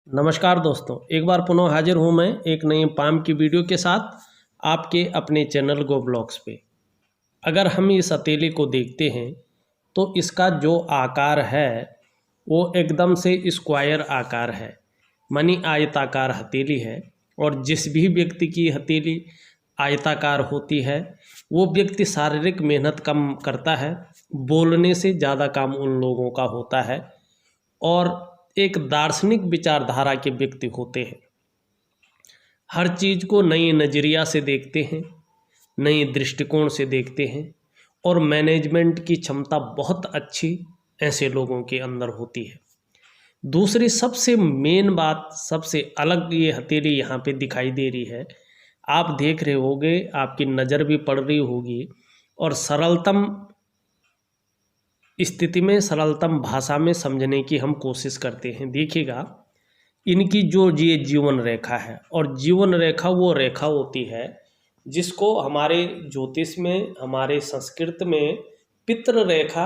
नमस्कार दोस्तों, एक बार पुनः हाजिर हूँ मैं एक नई पाम की वीडियो के साथ आपके अपने चैनल गो ब्लॉग्स पे। अगर हम इस हथेली को देखते हैं तो इसका जो आकार है वो एकदम से स्क्वायर आकार है, मानी आयताकार हथेली है। और जिस भी व्यक्ति की हथेली आयताकार होती है वो व्यक्ति शारीरिक मेहनत कम करता है, बोलने से ज़्यादा काम उन लोगों का होता है और एक दार्शनिक विचारधारा के व्यक्ति होते हैं। हर चीज़ को नई नज़रिया से देखते हैं, नई दृष्टिकोण से देखते हैं और मैनेजमेंट की क्षमता बहुत अच्छी ऐसे लोगों के अंदर होती है। दूसरी सबसे मेन बात, सबसे अलग ये हथेली यहाँ पे दिखाई दे रही है, आप देख रहे होंगे, आपकी नज़र भी पड़ रही होगी और सरलतम स्थिति में सरलतम भाषा में समझने की हम कोशिश करते हैं। देखिएगा, इनकी जो ये जीवन रेखा है, और जीवन रेखा वो रेखा होती है जिसको हमारे ज्योतिष में, हमारे संस्कृत में पितृ रेखा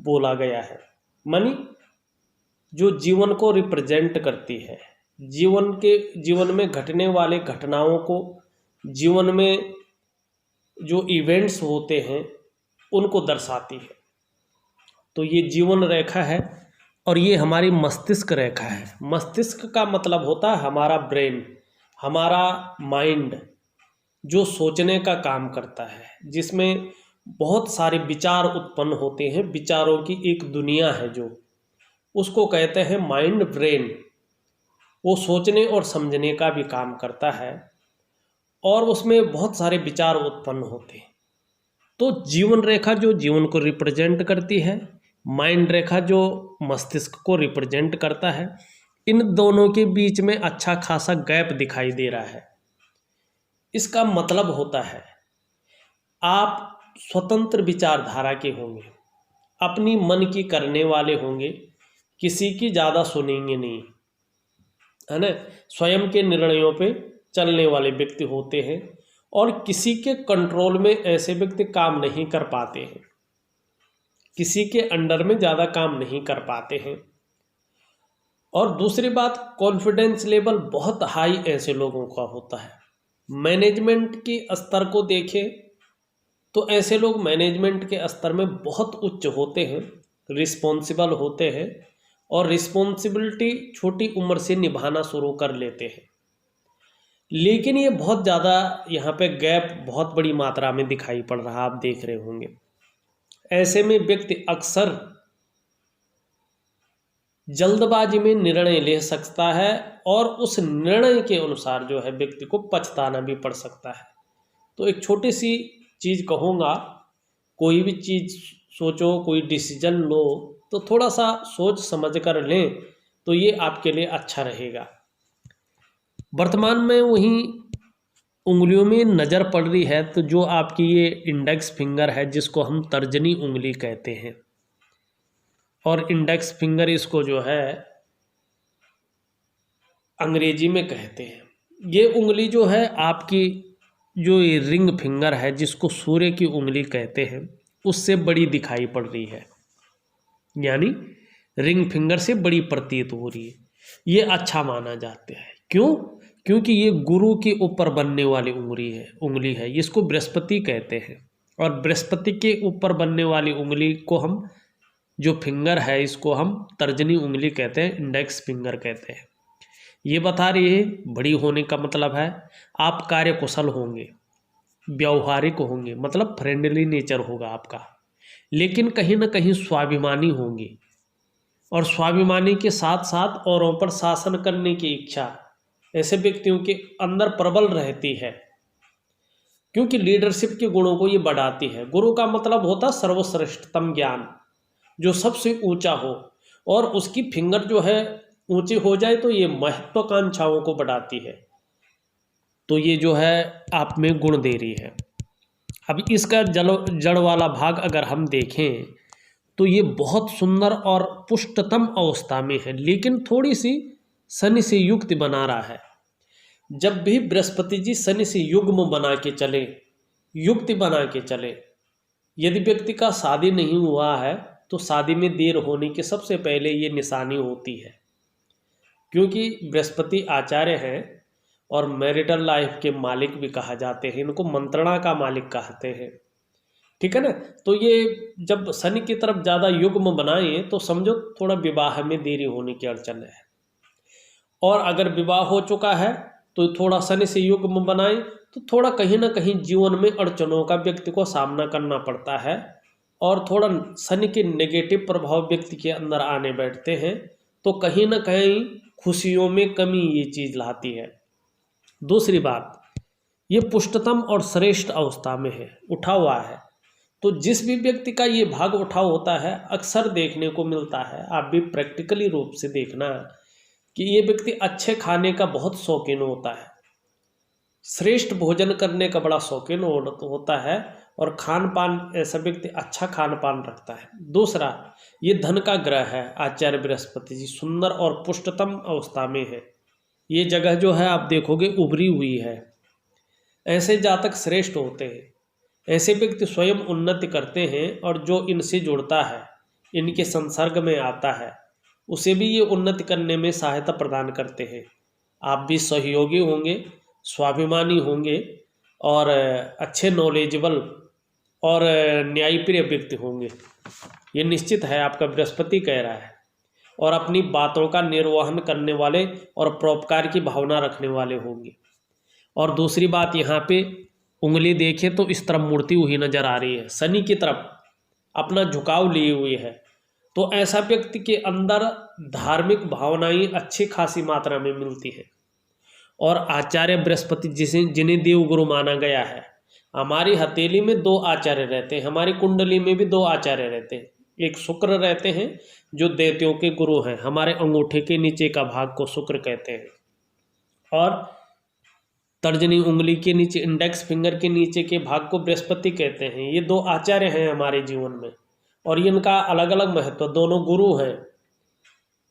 बोला गया है। मानी जो जीवन को रिप्रेजेंट करती है, जीवन में घटने वाले घटनाओं को, जीवन में जो इवेंट्स होते हैं उनको दर्शाती है। तो ये जीवन रेखा है और ये हमारी मस्तिष्क रेखा है। मस्तिष्क का मतलब होता है हमारा ब्रेन, हमारा माइंड, जो सोचने का काम करता है, जिसमें बहुत सारे विचार उत्पन्न होते हैं। विचारों की एक दुनिया है जो, उसको कहते हैं माइंड ब्रेन। वो सोचने और समझने का भी काम करता है और उसमें बहुत सारे विचार उत्पन्न होते हैं। तो जीवन रेखा जो जीवन को रिप्रेजेंट करती है, माइंड रेखा जो मस्तिष्क को रिप्रेजेंट करता है, इन दोनों के बीच में अच्छा खासा गैप दिखाई दे रहा है। इसका मतलब होता है आप स्वतंत्र विचारधारा के होंगे, अपनी मन की करने वाले होंगे, किसी की ज़्यादा सुनेंगे नहीं, है ना। स्वयं के निर्णयों पे चलने वाले व्यक्ति होते हैं और किसी के कंट्रोल में ऐसे व्यक्ति काम नहीं कर पाते हैं, किसी के अंडर में ज़्यादा काम नहीं कर पाते हैं। और दूसरी बात, कॉन्फिडेंस लेवल बहुत हाई ऐसे लोगों का होता है। मैनेजमेंट की स्तर को देखें तो ऐसे लोग मैनेजमेंट के स्तर में बहुत उच्च होते हैं, रिस्पॉन्सिबल होते हैं और रिस्पॉन्सिबिलिटी छोटी उम्र से निभाना शुरू कर लेते हैं। लेकिन ये बहुत ज़्यादा यहाँ पे गैप बहुत बड़ी मात्रा में दिखाई पड़ रहा, आप देख रहे होंगे। ऐसे में व्यक्ति अक्सर जल्दबाजी में निर्णय ले सकता है और उस निर्णय के अनुसार जो है व्यक्ति को पछताना भी पड़ सकता है। तो एक छोटी सी चीज़ कहूँगा, कोई भी चीज़ सोचो, कोई डिसीजन लो तो थोड़ा सा सोच समझ कर लें तो ये आपके लिए अच्छा रहेगा। वर्तमान में वहीं उंगलियों में नज़र पड़ रही है तो जो आपकी ये इंडेक्स फिंगर है, जिसको हम तर्जनी उंगली कहते हैं, और इंडेक्स फिंगर इसको जो है अंग्रेजी में कहते हैं। ये उंगली जो है आपकी, जो ये रिंग फिंगर है जिसको सूर्य की उंगली कहते हैं, उससे बड़ी दिखाई पड़ रही है, यानी रिंग फिंगर से बड़ी प्रतीत हो रही है। ये अच्छा माना जाता है। क्यों? क्योंकि ये गुरु के ऊपर बनने वाली उंगली है, इसको बृहस्पति कहते हैं। और बृहस्पति के ऊपर बनने वाली उंगली को हम, जो फिंगर है, इसको हम तर्जनी उंगली कहते हैं, इंडेक्स फिंगर कहते हैं। ये बता रही है बड़ी होने का मतलब है आप कार्यकुशल होंगे, व्यवहारिक होंगे, मतलब फ्रेंडली नेचर होगा आपका, लेकिन कहीं ना कहीं स्वाभिमानी होंगे और स्वाभिमानी के साथ साथ औरों पर शासन करने की इच्छा ऐसे व्यक्तियों के अंदर प्रबल रहती है, क्योंकि लीडरशिप के गुणों को ये बढ़ाती है। गुरु का मतलब होता सर्वश्रेष्ठतम ज्ञान, जो सबसे ऊंचा हो, और उसकी फिंगर जो है ऊंची हो जाए तो ये महत्वाकांक्षाओं को बढ़ाती है। तो ये जो है आप में गुण दे रही है। अब इसका जड़ वाला भाग अगर हम देखें तो ये बहुत सुंदर और पुष्टतम अवस्था में है, लेकिन थोड़ी सी शनि से युक्त बना रहा है। जब भी बृहस्पति जी शनि से युग्म बना के चले, युक्ति बना के चले, यदि व्यक्ति का शादी नहीं हुआ है तो शादी में देर होने की सबसे पहले ये निशानी होती है। क्योंकि बृहस्पति आचार्य हैं और मैरिटल लाइफ के मालिक भी कहा जाते हैं, इनको मंत्रणा का मालिक कहते हैं, ठीक है ना। तो ये जब शनि की तरफ ज़्यादा युग्म बनाए तो समझो थोड़ा विवाह में देरी होने की अड़चन है, और अगर विवाह हो चुका है तो थोड़ा शनि से युग्म बनाए तो थोड़ा कहीं ना कहीं जीवन में अड़चनों का व्यक्ति को सामना करना पड़ता है, और थोड़ा शनि के नेगेटिव प्रभाव व्यक्ति के अंदर आने बैठते हैं, तो कहीं ना कहीं खुशियों में कमी ये चीज़ लाती है। दूसरी बात, ये पुष्टतम और श्रेष्ठ अवस्था में है, उठा हुआ है, तो जिस भी व्यक्ति का ये भाग उठा होता है अक्सर देखने को मिलता है, आप भी प्रैक्टिकली रूप से देखना कि ये व्यक्ति अच्छे खाने का बहुत शौकीन होता है, श्रेष्ठ भोजन करने का बड़ा शौकीन होता है, और खान पान ऐसा व्यक्ति अच्छा खान पान रखता है। दूसरा, ये धन का ग्रह है, आचार्य बृहस्पति जी सुंदर और पुष्टतम अवस्था में है, ये जगह जो है आप देखोगे उभरी हुई है। ऐसे जातक श्रेष्ठ होते हैं, ऐसे व्यक्ति स्वयं उन्नति करते हैं, और जो इनसे जुड़ता है, इनके संसर्ग में आता है, उसे भी ये उन्नति करने में सहायता प्रदान करते हैं। आप भी सहयोगी होंगे, स्वाभिमानी होंगे, और अच्छे नॉलेजेबल और न्यायप्रिय व्यक्ति होंगे, ये निश्चित है, आपका बृहस्पति कह रहा है। और अपनी बातों का निर्वहन करने वाले और परोपकार की भावना रखने वाले होंगे। और दूसरी बात, यहाँ पे उंगली देखें तो इस तरफ मुड़ती हुई नजर आ रही है, शनि की तरफ अपना झुकाव लिए हुए है, तो ऐसा व्यक्ति के अंदर धार्मिक भावनाएं अच्छी खासी मात्रा में मिलती है। और आचार्य बृहस्पति जिन्हें देवगुरु माना गया है, हमारी हथेली में 2 आचार्य रहते हैं, हमारी कुंडली में भी 2 आचार्य रहते हैं, एक शुक्र रहते हैं जो दैत्यों के गुरु हैं, हमारे अंगूठे के नीचे का भाग को शुक्र कहते हैं, और तर्जनी उंगली के नीचे इंडेक्स फिंगर के नीचे के भाग को बृहस्पति कहते हैं। ये 2 आचार्य हैं हमारे जीवन में, और इनका अलग अलग महत्व, दोनों गुरु हैं,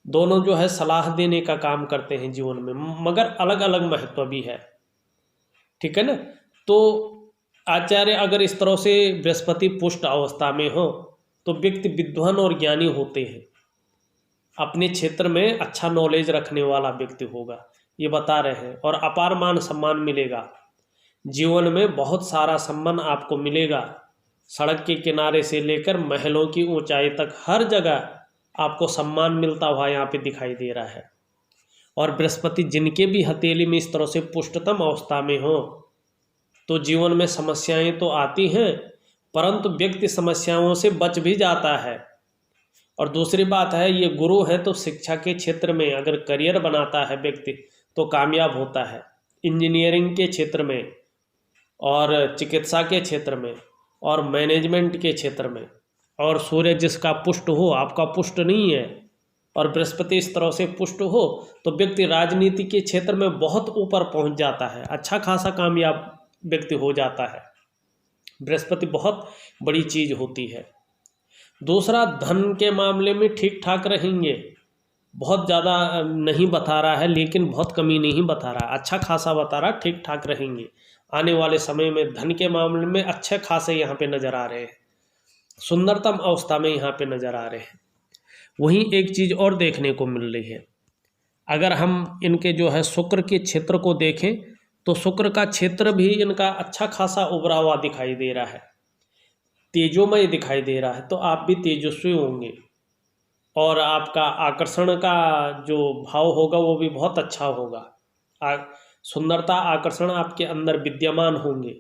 दोनों जो है सलाह देने का काम करते हैं जीवन में, मगर अलग अलग महत्व भी है, ठीक है ना। तो आचार्य अगर इस तरह से बृहस्पति पुष्ट अवस्था में हो तो व्यक्ति विद्वान और ज्ञानी होते हैं, अपने क्षेत्र में अच्छा नॉलेज रखने वाला व्यक्ति होगा, ये बता रहे हैं, और अपार मान सम्मान मिलेगा, जीवन में बहुत सारा सम्मान आपको मिलेगा, सड़क के किनारे से लेकर महलों की ऊंचाई तक हर जगह आपको सम्मान मिलता हुआ यहाँ पे दिखाई दे रहा है। और बृहस्पति जिनके भी हथेली में इस तरह से पुष्टतम अवस्था में हो तो जीवन में समस्याएं तो आती हैं, परंतु व्यक्ति समस्याओं से बच भी जाता है। और दूसरी बात है, ये गुरु है तो शिक्षा के क्षेत्र में अगर करियर बनाता है व्यक्ति तो कामयाब होता है, इंजीनियरिंग के क्षेत्र में और चिकित्सा के क्षेत्र में और मैनेजमेंट के क्षेत्र में। और सूर्य जिसका पुष्ट हो, आपका पुष्ट नहीं है, और बृहस्पति इस तरह से पुष्ट हो तो व्यक्ति राजनीति के क्षेत्र में बहुत ऊपर पहुंच जाता है, अच्छा खासा कामयाब व्यक्ति हो जाता है। बृहस्पति बहुत बड़ी चीज होती है। दूसरा, धन के मामले में ठीक ठाक रहेंगे, बहुत ज़्यादा नहीं बता रहा है लेकिन बहुत कमी नहीं बता रहा, अच्छा खासा बता रहा, ठीक ठाक रहेंगे। आने वाले समय में धन के मामले में अच्छे खासे यहाँ पे नज़र आ रहे हैं, सुंदरतम अवस्था में यहाँ पे नज़र आ रहे हैं। वहीं एक चीज़ और देखने को मिल रही है, अगर हम इनके जो है शुक्र के क्षेत्र को देखें तो शुक्र का क्षेत्र भी इनका अच्छा खासा उभरा हुआ दिखाई दे रहा है, तेजोमय दिखाई दे रहा है, तो आप भी तेजस्वी होंगे, और आपका आकर्षण का जो भाव होगा वो भी बहुत अच्छा होगा। सुंदरता आकर्षण आपके अंदर विद्यमान होंगे,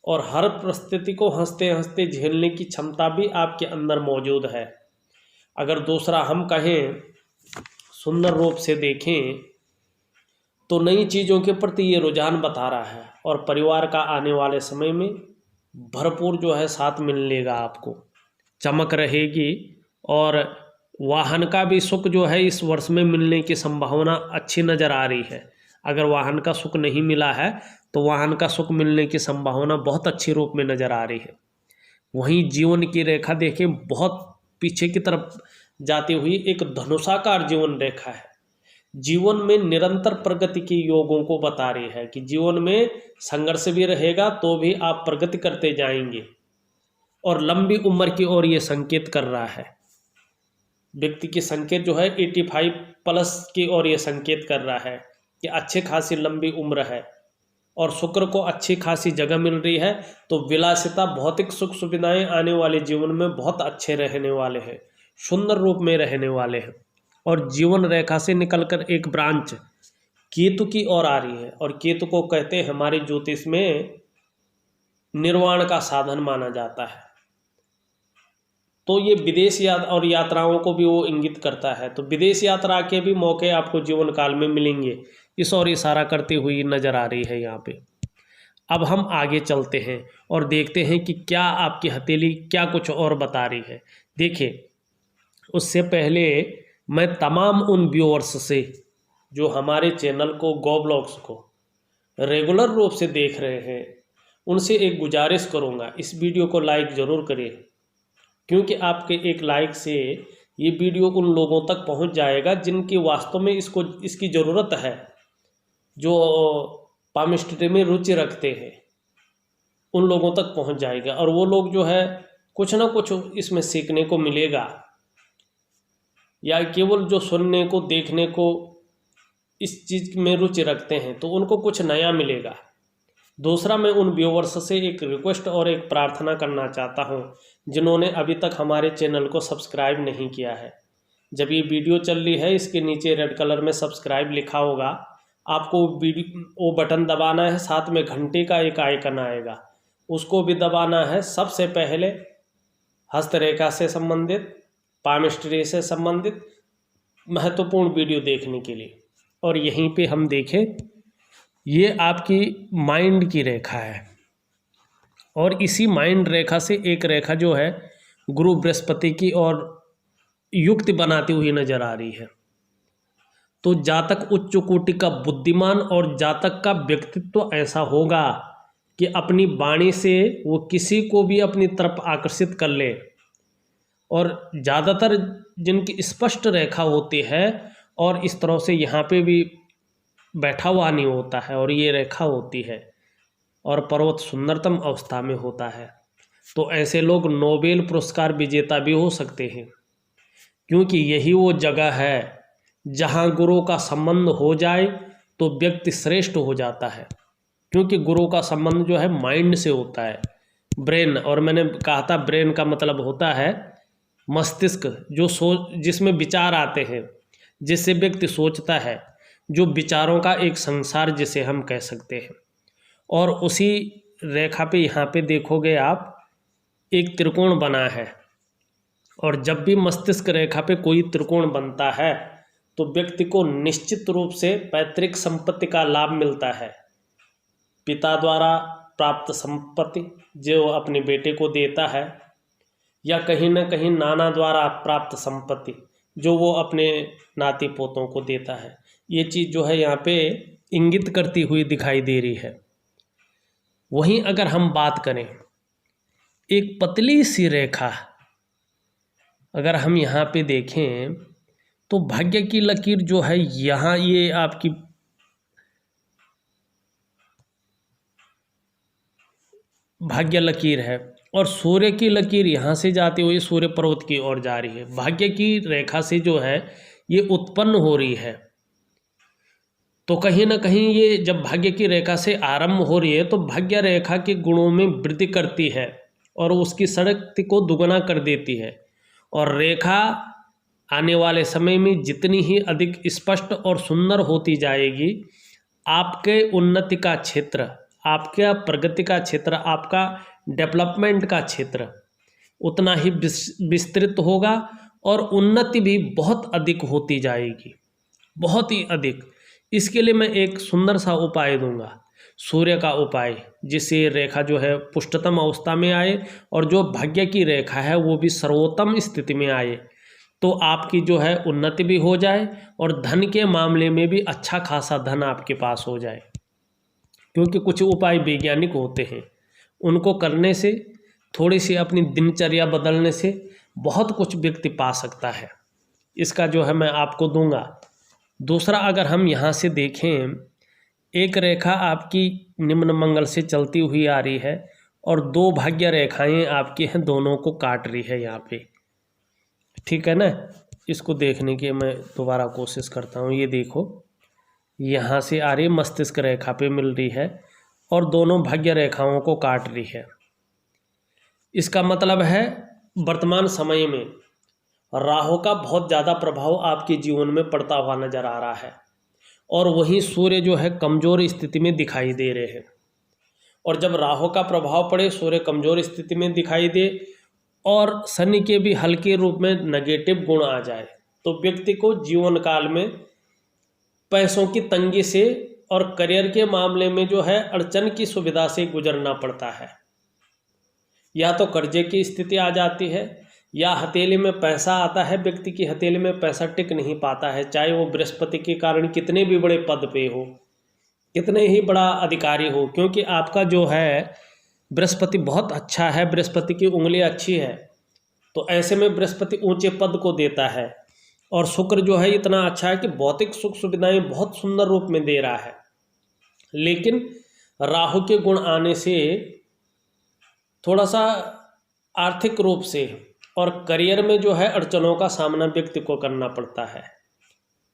और हर परिस्थिति को हंसते हंसते झेलने की क्षमता भी आपके अंदर मौजूद है। अगर दूसरा हम कहें, सुंदर रूप से देखें तो नई चीज़ों के प्रति ये रुझान बता रहा है, और परिवार का आने वाले समय में भरपूर जो है साथ मिलेगा, आपको चमक रहेगी, और वाहन का भी सुख जो है इस वर्ष में मिलने की संभावना अच्छी नज़र आ रही है। अगर वाहन का सुख नहीं मिला है तो वाहन का सुख मिलने की संभावना बहुत अच्छी रूप में नज़र आ रही है। वहीं जीवन की रेखा देखें, बहुत पीछे की तरफ जाती हुई एक धनुषाकार जीवन रेखा है, जीवन में निरंतर प्रगति के योगों को बता रही है कि जीवन में संघर्ष भी रहेगा तो भी आप प्रगति करते जाएंगे, और लंबी उम्र की ओर ये संकेत कर रहा है। व्यक्ति की संकेत जो है 85 प्लस की ओर ये संकेत कर रहा है कि अच्छी खासी लंबी उम्र है और शुक्र को अच्छी खासी जगह मिल रही है। तो विलासिता, भौतिक सुख सुविधाएं आने वाले जीवन में बहुत अच्छे रहने वाले हैं, सुंदर रूप में रहने वाले हैं। और जीवन रेखा से निकलकर एक ब्रांच केतु की ओर आ रही है, और केतु को कहते हैं हमारे ज्योतिष में निर्वाण का साधन माना जाता है। तो ये विदेश और यात्राओं को भी वो इंगित करता है। तो विदेश यात्रा के भी मौके आपको जीवन काल में मिलेंगे, इस ओर इशारा करती हुई नजर आ रही है यहाँ पे। अब हम आगे चलते हैं और देखते हैं कि क्या आपकी हथेली क्या कुछ और बता रही है। देखिए, उससे पहले मैं तमाम उन व्यूअर्स से जो हमारे चैनल को गोब्लॉग्स को रेगुलर रूप से देख रहे हैं, उनसे एक गुजारिश करूँगा, इस वीडियो को लाइक ज़रूर करें, क्योंकि आपके एक लाइक से ये वीडियो उन लोगों तक पहुंच जाएगा जिनकी वास्तव में इसकी ज़रूरत है, जो पामिस्ट्री में रुचि रखते हैं, उन लोगों तक पहुंच जाएगा। और वो लोग जो है कुछ ना कुछ इसमें सीखने को मिलेगा, या केवल जो सुनने को देखने को इस चीज़ में रुचि रखते हैं तो उनको कुछ नया मिलेगा। दूसरा, मैं उन व्यूवर्स से एक रिक्वेस्ट और एक प्रार्थना करना चाहता हूं जिन्होंने अभी तक हमारे चैनल को सब्सक्राइब नहीं किया है। जब ये वीडियो चल रही है, इसके नीचे रेड कलर में सब्सक्राइब लिखा होगा, आपको वो बटन दबाना है, साथ में घंटे का एक आइकन आएगा, उसको भी दबाना है। सबसे पहले हस्तरेखा से संबंधित, पामिस्ट्री से संबंधित महत्वपूर्ण वीडियो देखने के लिए। और यहीं पे हम देखें, ये आपकी माइंड की रेखा है, और इसी माइंड रेखा से एक रेखा जो है गुरु बृहस्पति की और युक्ति बनाती हुई नजर आ रही है। तो जातक उच्च कोटि का बुद्धिमान और जातक का व्यक्तित्व ऐसा होगा कि अपनी वाणी से वो किसी को भी अपनी तरफ आकर्षित कर ले। और ज़्यादातर जिनकी स्पष्ट रेखा होती है और इस तरह से यहाँ पे भी बैठा हुआ नहीं होता है और ये रेखा होती है और पर्वत सुंदरतम अवस्था में होता है, तो ऐसे लोग नोबेल पुरस्कार विजेता भी हो सकते हैं, क्योंकि यही वो जगह है जहाँ गुरु का संबंध हो जाए तो व्यक्ति श्रेष्ठ हो जाता है। क्योंकि गुरु का संबंध जो है माइंड से होता है, ब्रेन, और मैंने कहा था ब्रेन का मतलब होता है मस्तिष्क, जिसमें विचार आते हैं, जिससे व्यक्ति सोचता है, जो विचारों का एक संसार जिसे हम कह सकते हैं। और उसी रेखा पे यहाँ पे देखोगे आप एक त्रिकोण बना है, और जब भी मस्तिष्क रेखा पे कोई त्रिकोण बनता है तो व्यक्ति को निश्चित रूप से पैतृक संपत्ति का लाभ मिलता है। पिता द्वारा प्राप्त संपत्ति जो अपने बेटे को देता है, या कहीं ना कहीं नाना द्वारा प्राप्त संपत्ति जो वो अपने नाती पोतों को देता है। ये चीज़ जो है यहाँ पे इंगित करती हुई दिखाई दे रही है। वहीं अगर हम बात करें एक पतली सी रेखा, अगर हम यहाँ पे देखें तो भाग्य की लकीर जो है यहाँ, ये आपकी भाग्य लकीर है, और सूर्य की लकीर यहाँ से जाते हुए सूर्य पर्वत की ओर जा रही है। भाग्य की रेखा से जो है ये उत्पन्न हो रही है। तो कहीं ना कहीं ये जब भाग्य की रेखा से आरंभ हो रही है तो भाग्य रेखा के गुणों में वृद्धि करती है और उसकी शक्ति को दुगना कर देती है। और रेखा आने वाले समय में जितनी ही अधिक स्पष्ट और सुंदर होती जाएगी, आपके उन्नति का क्षेत्र, आपका प्रगति का क्षेत्र, आपका डेवलपमेंट का क्षेत्र उतना ही विस्तृत होगा और उन्नति भी बहुत अधिक होती जाएगी, बहुत ही अधिक। इसके लिए मैं एक सुंदर सा उपाय दूंगा, सूर्य का उपाय, जिससे रेखा जो है पुष्टतम अवस्था में आए और जो भाग्य की रेखा है वो भी सर्वोत्तम स्थिति में आए, तो आपकी जो है उन्नति भी हो जाए और धन के मामले में भी अच्छा खासा धन आपके पास हो जाए। क्योंकि कुछ उपाय वैज्ञानिक होते हैं, उनको करने से, थोड़ी सी अपनी दिनचर्या बदलने से बहुत कुछ व्यक्ति पा सकता है। इसका जो है मैं आपको दूंगा। दूसरा, अगर हम यहाँ से देखें, एक रेखा आपकी निम्न मंगल से चलती हुई आ रही है और दो भाग्य रेखाएं आपकी हैं, दोनों को काट रही है यहाँ पे, ठीक है ना। इसको देखने की मैं दोबारा कोशिश करता हूँ। ये देखो, यहाँ से आ रही मस्तिष्क रेखा पे मिल रही है और दोनों भाग्य रेखाओं को काट रही है। इसका मतलब है वर्तमान समय में राहु का बहुत ज़्यादा प्रभाव आपके जीवन में पड़ता हुआ नजर आ रहा है और वहीं सूर्य जो है कमज़ोर स्थिति में दिखाई दे रहे हैं। और जब राहु का प्रभाव पड़े, सूर्य कमज़ोर स्थिति में दिखाई दे और शनि के भी हल्के रूप में नेगेटिव गुण आ जाए, तो व्यक्ति को जीवन काल में पैसों की तंगी से और करियर के मामले में जो है अड़चन की सुविधा से गुजरना पड़ता है। या तो कर्जे की स्थिति आ जाती है या हथेली में पैसा आता है, व्यक्ति की हथेली में पैसा टिक नहीं पाता है, चाहे वो बृहस्पति के कारण कितने भी बड़े पद पे हो, कितने ही बड़ा अधिकारी हो, क्योंकि आपका जो है बृहस्पति बहुत अच्छा है, बृहस्पति की उंगली अच्छी है, तो ऐसे में बृहस्पति ऊंचे पद को देता है। और शुक्र जो है इतना अच्छा है कि भौतिक सुख सुविधाएं बहुत सुंदर रूप में दे रहा है। लेकिन राहु के गुण आने से थोड़ा सा आर्थिक रूप से और करियर में जो है अड़चनों का सामना व्यक्ति को करना पड़ता है।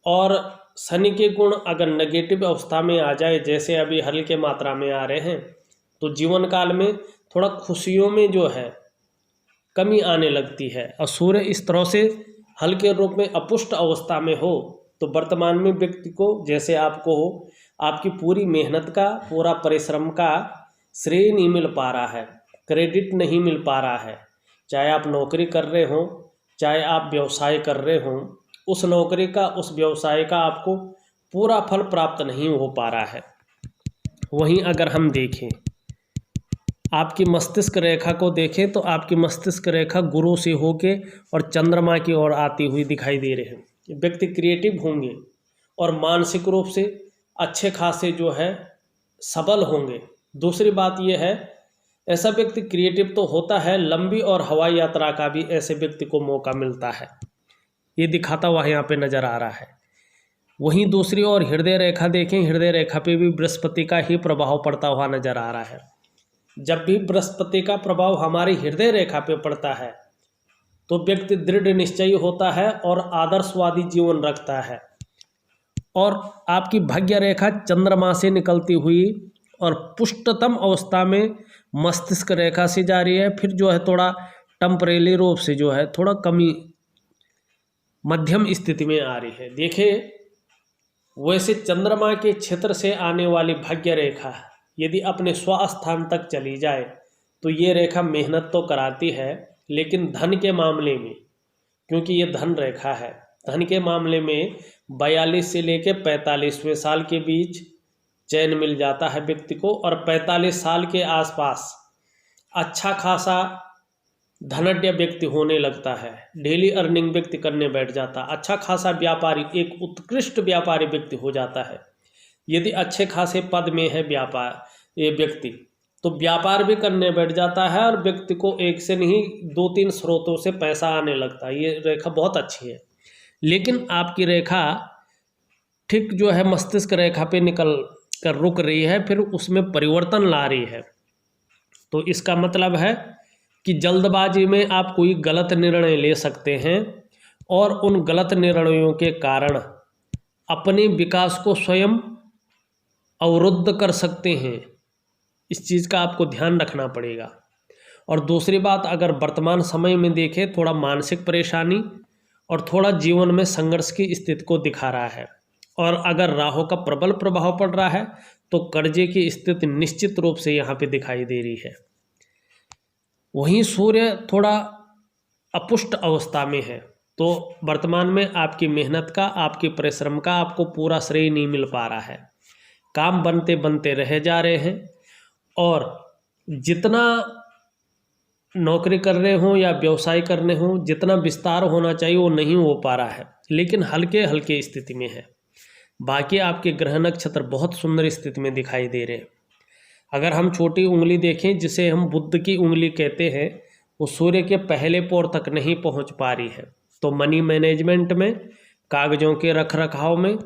और शनि के गुण अगर नेगेटिव अवस्था में आ जाए, जैसे अभी हल्के मात्रा में आ रहे हैं, तो जीवन काल में थोड़ा खुशियों में जो है कमी आने लगती है। और सूर्य इस तरह से हल्के रूप में अपुष्ट अवस्था में हो तो वर्तमान में व्यक्ति को, जैसे आपको हो, आपकी पूरी मेहनत का, पूरा परिश्रम का श्रेय नहीं मिल पा रहा है, क्रेडिट नहीं मिल पा रहा है। चाहे आप नौकरी कर रहे हो, चाहे आप व्यवसाय कर रहे हो, उस नौकरी का, उस व्यवसाय का आपको पूरा फल प्राप्त नहीं हो पा रहा है। वहीं अगर हम देखें, आपकी मस्तिष्क रेखा को देखें तो आपकी मस्तिष्क रेखा गुरु से होके और चंद्रमा की ओर आती हुई दिखाई दे रहे हैं। व्यक्ति क्रिएटिव होंगे और मानसिक रूप से अच्छे खासे जो है सबल होंगे। दूसरी बात यह है, ऐसा व्यक्ति क्रिएटिव तो होता है, लंबी और हवाई यात्रा का भी ऐसे व्यक्ति को मौका मिलता है, ये दिखाता हुआ यहाँ पे नज़र आ रहा है। वहीं दूसरी ओर हृदय रेखा देखें, हृदय रेखा पे भी बृहस्पति का ही प्रभाव पड़ता हुआ नजर आ रहा है। जब भी बृहस्पति का प्रभाव हमारी हृदय रेखा पे पड़ता है तो व्यक्ति दृढ़ निश्चयी होता है और आदर्शवादी जीवन रखता है। और आपकी भाग्य रेखा चंद्रमा से निकलती हुई और पुष्टतम अवस्था में मस्तिष्क रेखा से जा रही है, फिर जो है थोड़ा टेम्परेरी रूप से जो है थोड़ा कमी मध्यम स्थिति में आ रही है। देखिए, वैसे चंद्रमा के क्षेत्र से आने वाली भाग्य रेखा यदि अपने स्वस्थान तक चली जाए तो ये रेखा मेहनत तो कराती है, लेकिन धन के मामले में, क्योंकि ये धन रेखा है, धन के मामले में 42 से लेकर 45वें साल के बीच चैन मिल जाता है व्यक्ति को। और 45 साल के आसपास अच्छा खासा धनाढ्य व्यक्ति होने लगता है, डेली अर्निंग व्यक्ति करने बैठ जाता, अच्छा खासा व्यापारी, एक उत्कृष्ट व्यापारी व्यक्ति हो जाता है। यदि अच्छे खासे पद में है व्यापार ये व्यक्ति, तो व्यापार भी करने बैठ जाता है और व्यक्ति को एक से नहीं 2-3 स्रोतों से पैसा आने लगता है। ये रेखा बहुत अच्छी है। लेकिन आपकी रेखा ठीक जो है मस्तिष्क रेखा पे निकल कर रुक रही है, फिर उसमें परिवर्तन ला रही है। तो इसका मतलब है कि जल्दबाजी में आप कोई गलत निर्णय ले सकते हैं और उन गलत निर्णयों के कारण अपने विकास को स्वयं अवरुद्ध कर सकते हैं। इस चीज़ का आपको ध्यान रखना पड़ेगा। और दूसरी बात, अगर वर्तमान समय में देखें, थोड़ा मानसिक परेशानी और थोड़ा जीवन में संघर्ष की स्थिति को दिखा रहा है। और अगर राहु का प्रबल प्रभाव पड़ रहा है तो कर्जे की स्थिति निश्चित रूप से यहाँ पे दिखाई दे रही है। वहीं सूर्य थोड़ा अपुष्ट अवस्था में है, तो वर्तमान में आपकी मेहनत का, आपके परिश्रम का आपको पूरा श्रेय नहीं मिल पा रहा है। काम बनते बनते रह जा रहे हैं और जितना नौकरी कर रहे हों या व्यवसाय करने हों, जितना विस्तार होना चाहिए वो नहीं हो पा रहा है, लेकिन हल्के हल्के स्थिति में है। बाकी आपके ग्रह नक्षत्र बहुत सुंदर स्थिति में दिखाई दे रहे हैं। अगर हम छोटी उंगली देखें, जिसे हम बुध की उंगली कहते हैं, वो सूर्य के पहले पोर तक नहीं पहुंच पा रही है। तो मनी मैनेजमेंट में, कागज़ों के रख रखाव में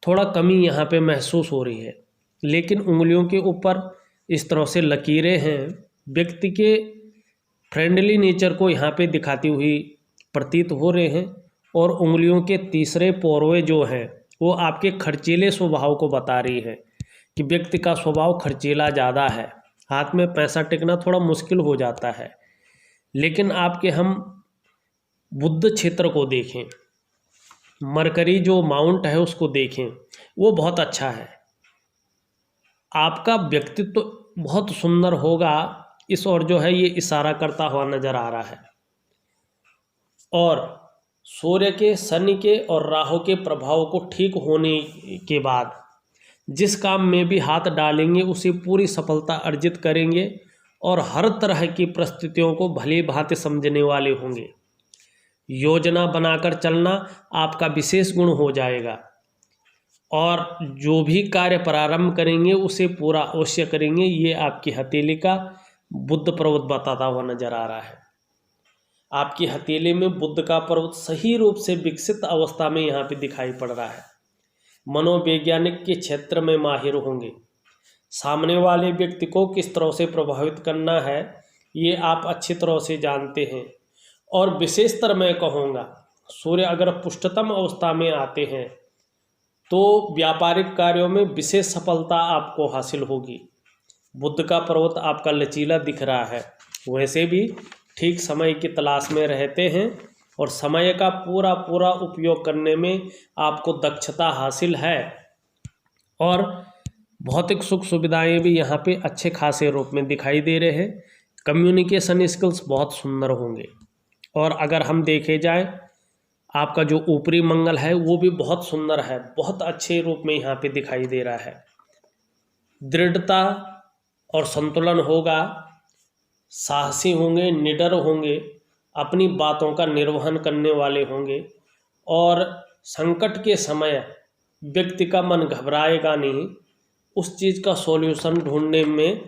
थोड़ा कमी यहाँ पे महसूस हो रही है। लेकिन उंगलियों के ऊपर इस तरह से लकीरें हैं, व्यक्ति के फ्रेंडली नेचर को यहाँ पे दिखाती हुई प्रतीत हो रहे हैं। और उंगलियों के तीसरे पोरवे जो हैं वो आपके खर्चीले स्वभाव को बता रही है कि व्यक्ति का स्वभाव खर्चीला ज़्यादा है, हाथ में पैसा टिकना थोड़ा मुश्किल हो जाता है। लेकिन आपके हम बुध क्षेत्र को देखें, मरकरी जो माउंट है उसको देखें, वो बहुत अच्छा है। आपका व्यक्तित्व तो बहुत सुंदर होगा, इस ओर जो है ये इशारा करता हुआ नजर आ रहा है। और सूर्य के, शनि के और राहु के प्रभाव को ठीक होने के बाद जिस काम में भी हाथ डालेंगे उसे पूरी सफलता अर्जित करेंगे और हर तरह की परिस्थितियों को भली भांति समझने वाले होंगे। योजना बनाकर चलना आपका विशेष गुण हो जाएगा और जो भी कार्य प्रारंभ करेंगे उसे पूरा अवश्य करेंगे। ये आपकी हथेली का बुध पर्वत बताता हुआ नजर आ रहा है। आपकी हथेली में बुध का पर्वत सही रूप से विकसित अवस्था में यहाँ पे दिखाई पड़ रहा है। मनोवैज्ञानिक के क्षेत्र में माहिर होंगे। सामने वाले व्यक्ति को किस तरह से प्रभावित करना है ये आप अच्छी तरह से जानते हैं। और विशेषतर मैं कहूँगा, सूर्य अगर पुष्टतम अवस्था में आते हैं तो व्यापारिक कार्यों में विशेष सफलता आपको हासिल होगी। बुध का पर्वत आपका लचीला दिख रहा है, वैसे भी ठीक समय की तलाश में रहते हैं और समय का पूरा पूरा उपयोग करने में आपको दक्षता हासिल है और भौतिक सुख सुविधाएं भी यहाँ पे अच्छे खासे रूप में दिखाई दे रहे हैं। कम्युनिकेशन स्किल्स बहुत सुंदर होंगे। और अगर हम देखे जाए, आपका जो ऊपरी मंगल है वो भी बहुत सुंदर है, बहुत अच्छे रूप में यहाँ पे दिखाई दे रहा है। दृढ़ता और संतुलन होगा, साहसी होंगे, निडर होंगे, अपनी बातों का निर्वहन करने वाले होंगे और संकट के समय व्यक्ति का मन घबराएगा नहीं, उस चीज़ का सॉल्यूशन ढूंढने में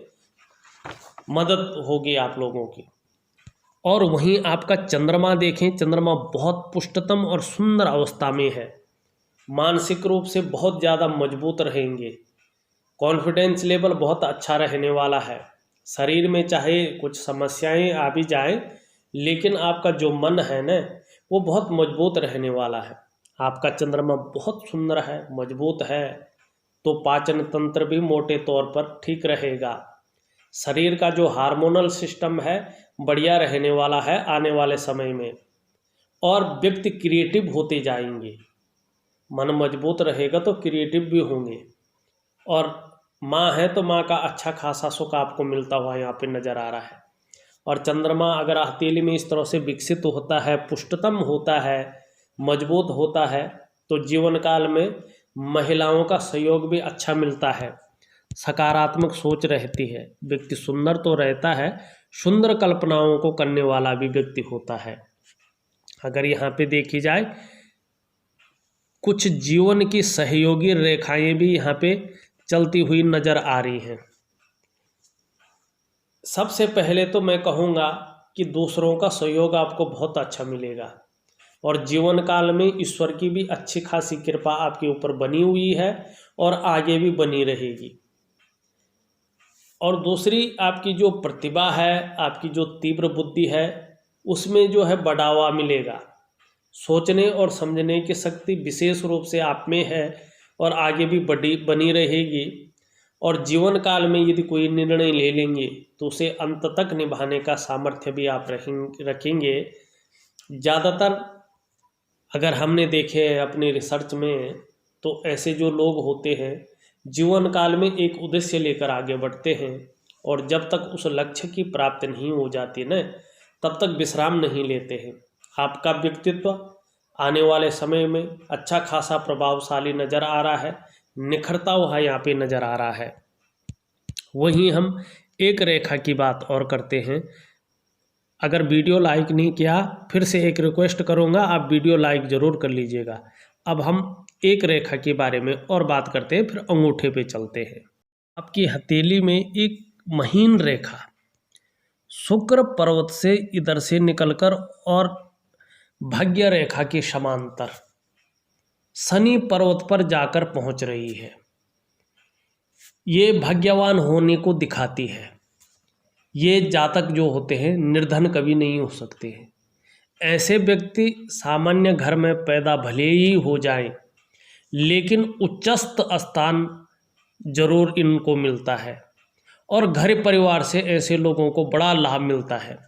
मदद होगी आप लोगों की। और वहीं आपका चंद्रमा देखें, चंद्रमा बहुत पुष्टतम और सुंदर अवस्था में है। मानसिक रूप से बहुत ज़्यादा मजबूत रहेंगे, कॉन्फिडेंस लेवल बहुत अच्छा रहने वाला है। शरीर में चाहे कुछ समस्याएं आ भी जाएं, लेकिन आपका जो मन है ना वो बहुत मजबूत रहने वाला है। आपका चंद्रमा बहुत सुंदर है, मजबूत है, तो पाचन तंत्र भी मोटे तौर पर ठीक रहेगा। शरीर का जो हार्मोनल सिस्टम है बढ़िया रहने वाला है आने वाले समय में। और व्यक्ति क्रिएटिव होते जाएंगे, मन मजबूत रहेगा तो क्रिएटिव भी होंगे। और माँ है तो माँ का अच्छा खासा सुख आपको मिलता हुआ यहाँ पे नज़र आ रहा है। और चंद्रमा अगर हथेली में इस तरह से विकसित होता है, पुष्टतम होता है, मजबूत होता है, तो जीवन काल में महिलाओं का सहयोग भी अच्छा मिलता है, सकारात्मक सोच रहती है, व्यक्ति सुंदर तो रहता है, सुंदर कल्पनाओं को करने वाला भी व्यक्ति होता है। अगर यहाँ पे देखी जाए, कुछ जीवन की सहयोगी रेखाएं भी यहाँ पे चलती हुई नजर आ रही हैं। सबसे पहले तो मैं कहूँगा कि दूसरों का सहयोग आपको बहुत अच्छा मिलेगा और जीवन काल में ईश्वर की भी अच्छी खासी कृपा आपके ऊपर बनी हुई है और आगे भी बनी रहेगी। और दूसरी, आपकी जो प्रतिभा है, आपकी जो तीव्र बुद्धि है, उसमें जो है बढ़ावा मिलेगा। सोचने और समझने की शक्ति विशेष रूप से आप में है और आगे भी बनी रहेगी। और जीवन काल में यदि कोई निर्णय ले लेंगे तो उसे अंत तक निभाने का सामर्थ्य भी आप रखेंगे। ज़्यादातर अगर हमने देखे अपने रिसर्च में, तो ऐसे जो लोग होते हैं जीवन काल में एक उद्देश्य लेकर आगे बढ़ते हैं और जब तक उस लक्ष्य की प्राप्ति नहीं हो जाती न, तब तक विश्राम नहीं लेते हैं। आपका व्यक्तित्व आने वाले समय में अच्छा खासा प्रभावशाली नज़र आ रहा है, निखरता हुआ यहाँ पे नज़र आ रहा है। वहीं हम एक रेखा की बात और करते हैं। अगर वीडियो लाइक नहीं किया, फिर से एक रिक्वेस्ट करूँगा, आप वीडियो लाइक ज़रूर कर लीजिएगा। अब हम एक रेखा के बारे में और बात करते हैं, फिर अंगूठे पे चलते हैं। आपकी हथेली में एक महीन रेखा शुक्र पर्वत से इधर से निकलकर और भाग्य रेखा के समांतर शनि पर्वत पर जाकर पहुंच रही है। ये भाग्यवान होने को दिखाती है। ये जातक जो होते हैं निर्धन कभी नहीं हो सकते हैं। ऐसे व्यक्ति सामान्य घर में पैदा भले ही हो जाएं, लेकिन उच्चस्थ स्थान जरूर इनको मिलता है और घर परिवार से ऐसे लोगों को बड़ा लाभ मिलता है।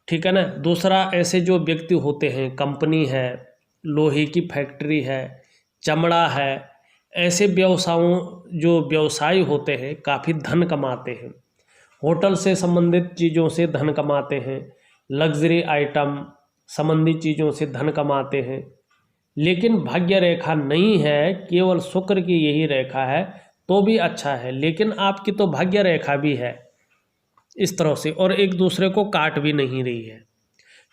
ठीक है ना। दूसरा, ऐसे जो व्यक्ति होते हैं, कंपनी है, लोहे की फैक्ट्री है, चमड़ा है, ऐसे व्यवसायी होते हैं, काफ़ी धन कमाते हैं। होटल से संबंधित चीज़ों से धन कमाते हैं, लग्जरी आइटम संबंधी चीज़ों से धन कमाते हैं। लेकिन भाग्य रेखा नहीं है, केवल शुक्र की यही रेखा है तो भी अच्छा है, लेकिन आपकी तो भाग्य रेखा भी है इस तरह से, और एक दूसरे को काट भी नहीं रही है,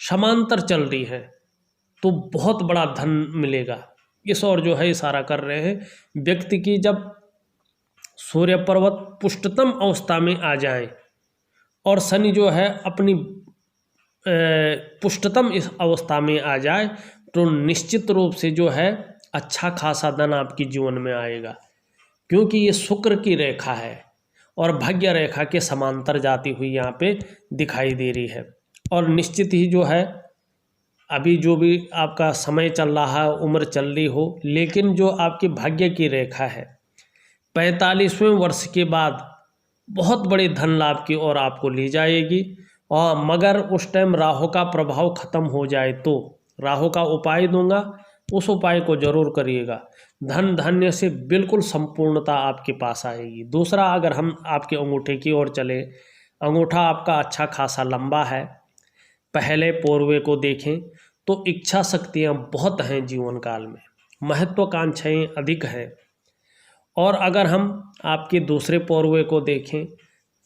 समांतर चल रही है, तो बहुत बड़ा धन मिलेगा। इस ओर जो है इशारा कर रहे हैं। व्यक्ति की जब सूर्य पर्वत पुष्टतम अवस्था में आ जाए और शनि जो है अपनी पुष्टतम इस अवस्था में आ जाए, तो निश्चित रूप से जो है अच्छा खासा धन आपके जीवन में आएगा, क्योंकि ये शुक्र की रेखा है और भाग्य रेखा के समांतर जाती हुई यहाँ पे दिखाई दे रही है। और निश्चित ही जो है अभी जो भी आपका समय चल रहा है, उम्र चल रही हो, लेकिन जो आपकी भाग्य की रेखा है 45वें वर्ष के बाद बहुत बड़े धन लाभ की ओर आपको ले जाएगी। और मगर उस टाइम राहु का प्रभाव खत्म हो जाए तो राहु का उपाय दूंगा, उस उपाय को जरूर करिएगा। धन धान्य से बिल्कुल संपूर्णता आपके पास आएगी। दूसरा, अगर हम आपके अंगूठे की ओर चले, अंगूठा आपका अच्छा खासा लंबा है, पहले पोरवे को देखें तो इच्छा शक्तियाँ बहुत हैं जीवन काल में, महत्वाकांक्षाएँ अधिक हैं। और अगर हम आपके दूसरे पोरवे को देखें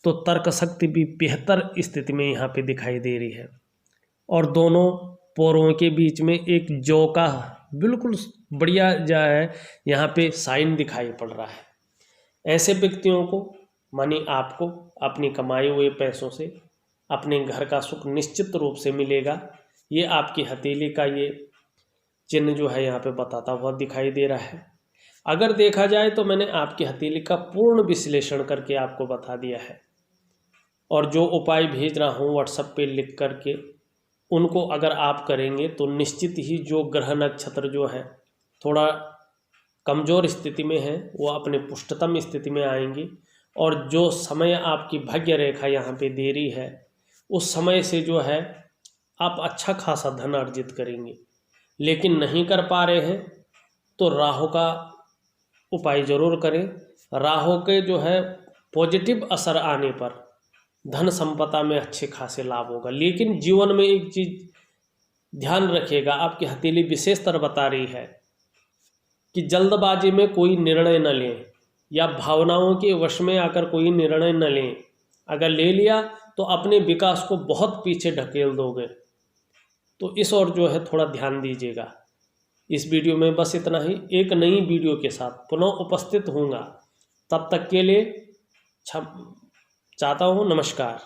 तो तर्क शक्ति भी बेहतर स्थिति में यहाँ पे दिखाई दे रही है, और दोनों पोरों के बीच में एक जौ का बिल्कुल बढ़िया जो है यहाँ पे साइन दिखाई पड़ रहा है। ऐसे व्यक्तियों को, मानी आपको, अपनी कमाए हुए पैसों से अपने घर का सुख निश्चित रूप से मिलेगा। ये आपकी हथेली का ये चिन्ह जो है यहाँ पे बताता हुआ दिखाई दे रहा है। अगर देखा जाए तो मैंने आपकी हथेली का पूर्ण विश्लेषण करके आपको बता दिया है, और जो उपाय भेज रहा हूँ व्हाट्सएप पे लिख करके, उनको अगर आप करेंगे तो निश्चित ही जो ग्रह नक्षत्र जो है थोड़ा कमज़ोर स्थिति में है वो अपने पुष्टतम स्थिति में आएंगे, और जो समय आपकी भाग्य रेखा यहाँ पे दे रही है उस समय से जो है आप अच्छा खासा धन अर्जित करेंगे। लेकिन नहीं कर पा रहे हैं तो राहु का उपाय जरूर करें। राहु के जो है पॉजिटिव असर आने पर धन संपदा में अच्छे खासे लाभ होगा। लेकिन जीवन में एक चीज़ ध्यान रखिएगा, आपकी हथेली विशेषतर बता रही है कि जल्दबाजी में कोई निर्णय न लें, या भावनाओं के वश में आकर कोई निर्णय न लें। अगर ले लिया तो अपने विकास को बहुत पीछे ढकेल दोगे, तो इस ओर जो है थोड़ा ध्यान दीजिएगा। इस वीडियो में बस इतना ही। एक नई वीडियो के साथ पुनः उपस्थित होऊंगा, तब तक के लिए चाहता हूँ नमस्कार।